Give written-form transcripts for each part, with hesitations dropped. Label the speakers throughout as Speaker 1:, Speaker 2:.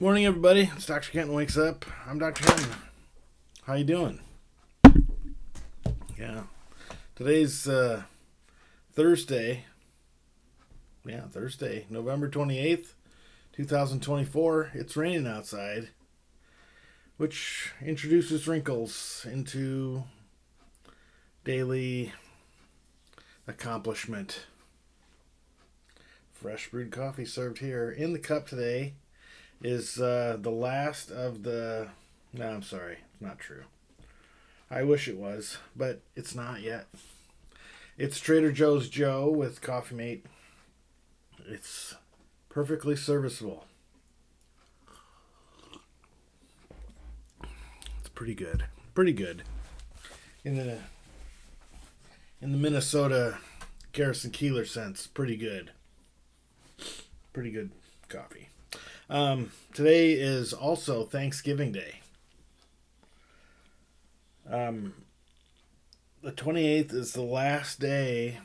Speaker 1: Morning, everybody. It's Dr. Kenton Wakes Up. I'm Dr. Kenton. How you doing? Yeah. Today's Thursday. Yeah, Thursday, November 28th, 2024. It's raining outside, which introduces wrinkles into daily accomplishment. Fresh brewed coffee served here. In the cup today is the last of the... No, I'm sorry. It's not true. I wish it was, but it's not yet. It's Trader Joe's Joe with Coffeemate. It's perfectly serviceable. It's pretty good. Pretty good. In the Minnesota Garrison Keeler sense, pretty good. Pretty good coffee. Today is also Thanksgiving Day. The 28th is the last day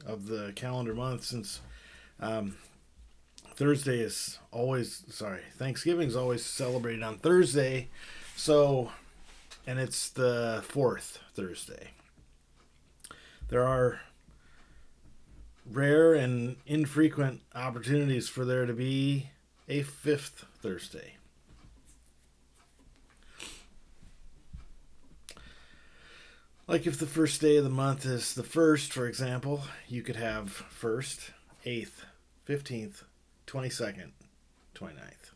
Speaker 1: of the calendar month since Thursday is always, Thanksgiving is always celebrated on Thursday. So, and it's the fourth Thursday. There are rare and infrequent opportunities for there to be a fifth Thursday. Like if the first day of the month is the 1st, for example, you could have 1st, 8th, 15th, 22nd, 29th.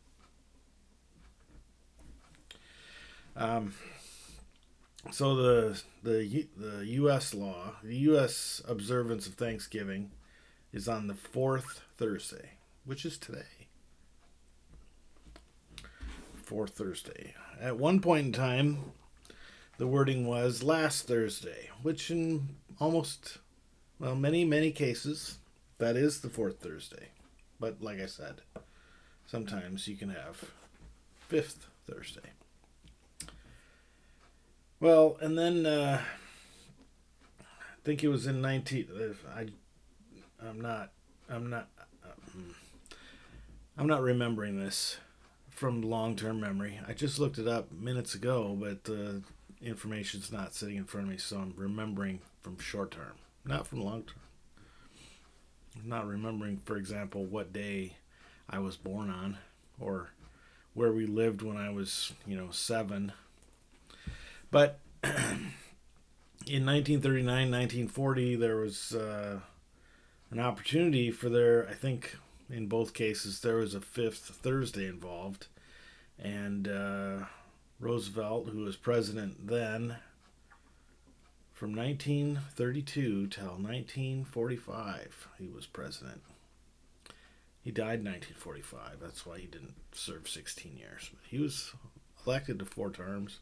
Speaker 1: So the U.S. law, the U.S. observance of Thanksgiving is on the 4th Thursday, which is today. 4th Thursday. At one point in time, the wording was last Thursday, which in many cases, that is the 4th Thursday. But like I said, sometimes you can have 5th Thursday. Well, and then I think it was in I'm not remembering this from long-term memory. I just looked it up minutes ago, but the information's not sitting in front of me, so I'm remembering from short-term, not from long-term. I'm not remembering, for example, what day I was born on or where we lived when I was, 7. But in 1939, 1940, there was an opportunity for I think in both cases, there was a 5th Thursday involved. And Roosevelt, who was president then, from 1932 till 1945, he was president. He died in 1945. That's why he didn't serve 16 years. But he was elected to 4 terms.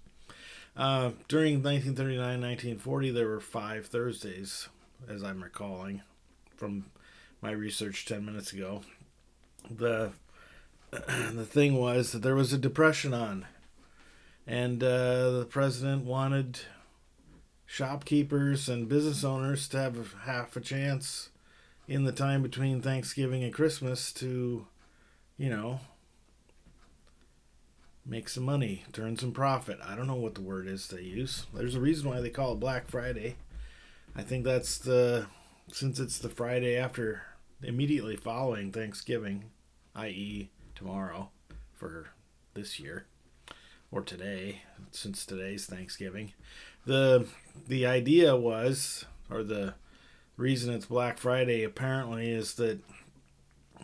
Speaker 1: During 1939, 1940, there were 5 Thursdays, as I'm recalling from my research 10 minutes ago. The thing was that there was a depression on, and the president wanted shopkeepers and business owners to have half a chance in the time between Thanksgiving and Christmas to, make some money, turn some profit. I don't know what the word is they use. There's a reason why they call it Black Friday. I think that's since it's the Friday after, immediately following Thanksgiving, i.e. tomorrow for this year, or today, since today's Thanksgiving. The idea was, or the reason it's Black Friday apparently, is that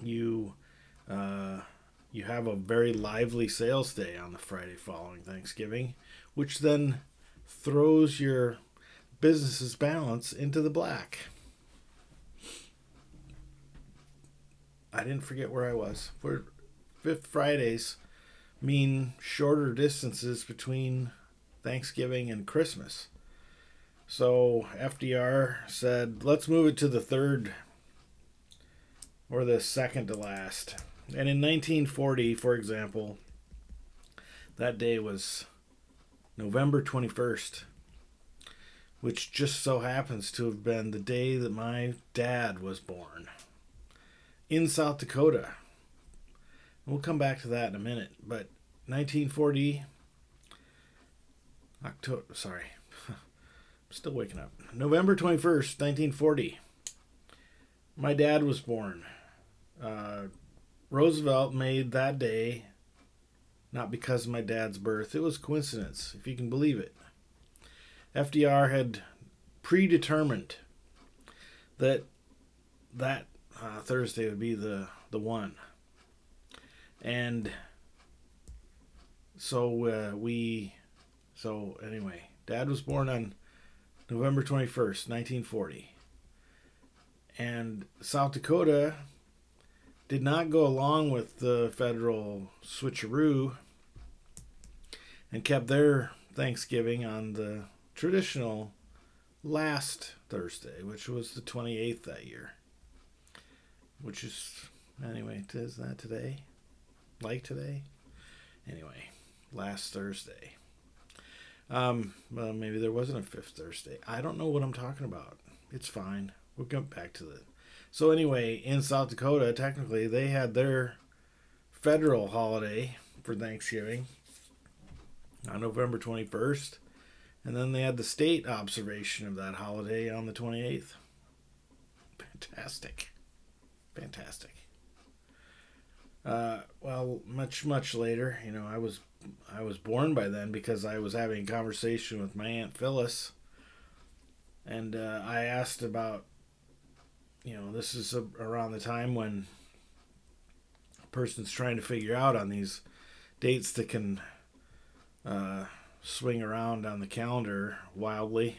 Speaker 1: you have a very lively sales day on the Friday following Thanksgiving, which then throws your business's balance into the black. I didn't forget where I was. For 5th Fridays mean shorter distances between Thanksgiving and Christmas. So FDR said, let's move it to the 3rd or the 2nd to last. And in 1940, for example, that day was November 21st, which just so happens to have been the day that my dad was born in South Dakota. We'll come back to that in a minute. But 1940, October, sorry, I'm still waking up. November 21st, 1940, my dad was born. Uh, Roosevelt made that day not because of my dad's birth. It was coincidence, if you can believe it. FDR had predetermined that Thursday would be the one. And so anyway, Dad was born on November 21st, 1940. And South Dakota did not go along with the federal switcheroo and kept their Thanksgiving on the traditional last Thursday, which was the 28th that year. Which is, anyway, is that today? Like today? Anyway, last Thursday. Well, maybe there wasn't a fifth Thursday. I don't know what I'm talking about. It's fine. We'll come back to it. So anyway, in South Dakota, technically, they had their federal holiday for Thanksgiving on November 21st. And then they had the state observation of that holiday on the 28th. Fantastic. Well, much later, I was born by then because I was having a conversation with my Aunt Phyllis, and I asked about, this is around the time when a person's trying to figure out on these dates that can swing around on the calendar wildly.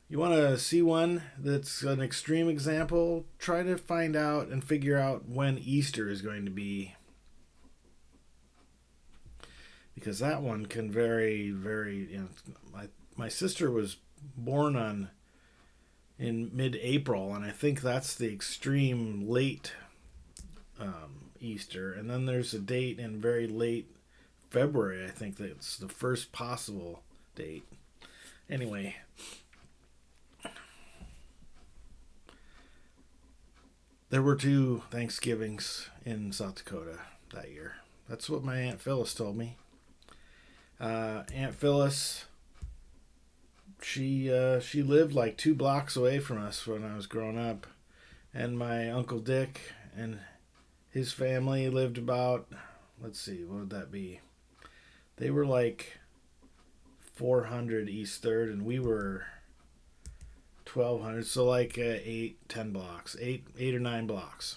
Speaker 1: You want to see one that's an extreme example? Try to find out and figure out when Easter is going to be. Because that one can vary very. My sister was born in mid-April, and I think that's the extreme late Easter. And then there's a date in very late February. I think that's the first possible date. Anyway. There were 2 Thanksgivings in South Dakota that year. That's what my Aunt Phyllis told me. Aunt Phyllis, she lived like 2 blocks away from us when I was growing up. And my Uncle Dick and his family lived about, let's see, what would that be? They were like 400 East 3rd, and we were 1,200, so like 10 blocks, 8 or 9 blocks.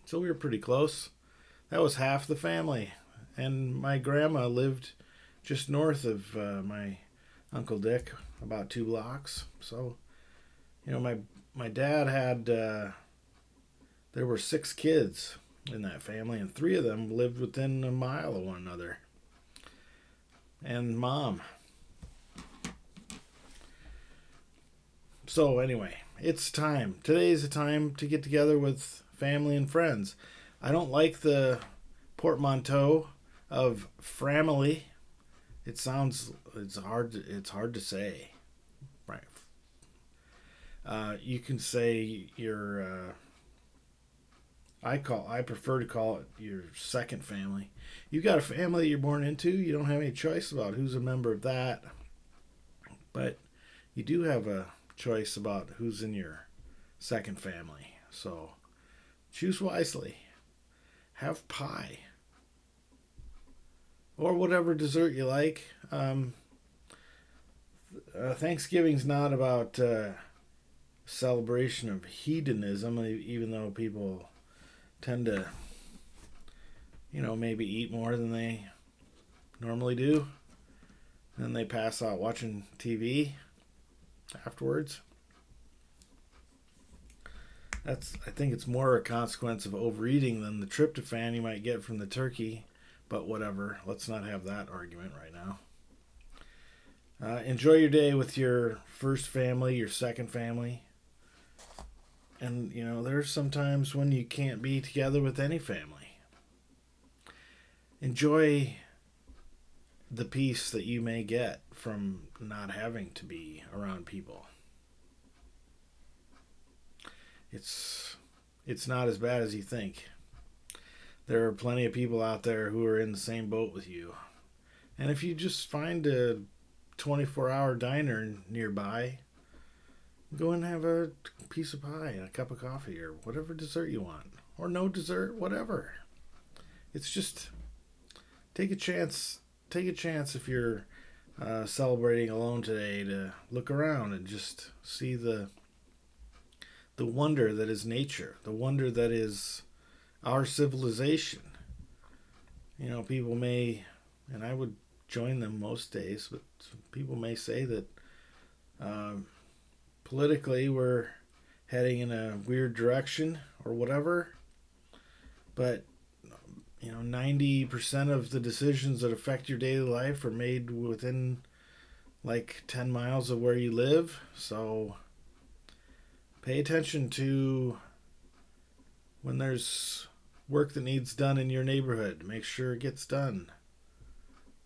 Speaker 1: So we were pretty close. That was half the family. And my grandma lived just north of my Uncle Dick, about 2 blocks. So, my dad had, there were 6 kids in that family, and 3 of them lived within a mile of one another. And Mom. So anyway, it's time. Today's the time to get together with family and friends. I don't like the portmanteau of family. It's hard to say. Right. You can say your I prefer to call it your second family. You've got a family you're born into, you don't have any choice about who's a member of that. But you do have a choice about who's in your second family. So choose wisely. Have pie. Or whatever dessert you like. Thanksgiving's not about celebration of hedonism, even though people tend to, maybe eat more than they normally do. Then they pass out watching TV afterwards. I think it's more a consequence of overeating than the tryptophan you might get from the turkey. But whatever, let's not have that argument right now. Enjoy your day with your first family, your second family. And, there's sometimes when you can't be together with any family. Enjoy the peace that you may get from not having to be around people. It's it's not as bad as you think. There are plenty of people out there who are in the same boat with you. And if you just find a 24-hour diner nearby, go and have a piece of pie and a cup of coffee or whatever dessert you want. Or no dessert, whatever. It's just take a chance. Take a chance if you're celebrating alone today to look around and just see the wonder that is nature, the wonder that is our civilization. You know, people may, and I would join them most days, but people may say that politically we're heading in a weird direction or whatever, but 90% of the decisions that affect your daily life are made within like 10 miles of where you live. So pay attention to when there's work that needs done in your neighborhood. Make sure it gets done.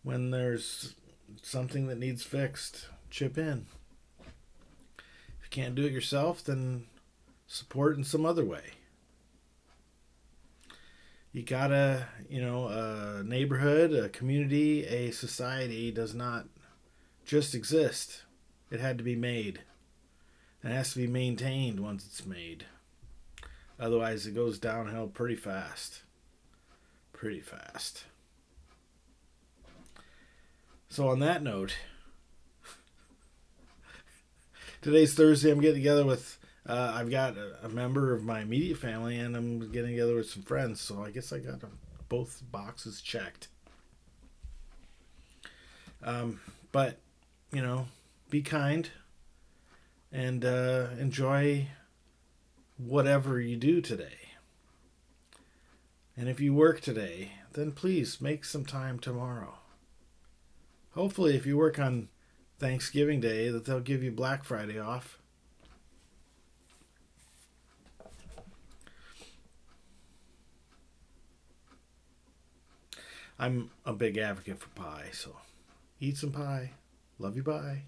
Speaker 1: When there's something that needs fixed, chip in. If you can't do it yourself, then support in some other way. You gotta, a neighborhood, a community, a society does not just exist. It had to be made. And it has to be maintained once it's made. Otherwise, it goes downhill pretty fast. Pretty fast. So on that note, today's Thursday. I'm getting together with, I've got a member of my immediate family, and I'm getting together with some friends. So I guess I got both boxes checked. But, be kind and enjoy whatever you do today. And if you work today, then please make some time tomorrow. Hopefully, if you work on Thanksgiving Day, that they'll give you Black Friday off. I'm a big advocate for pie, so eat some pie. Love you, bye.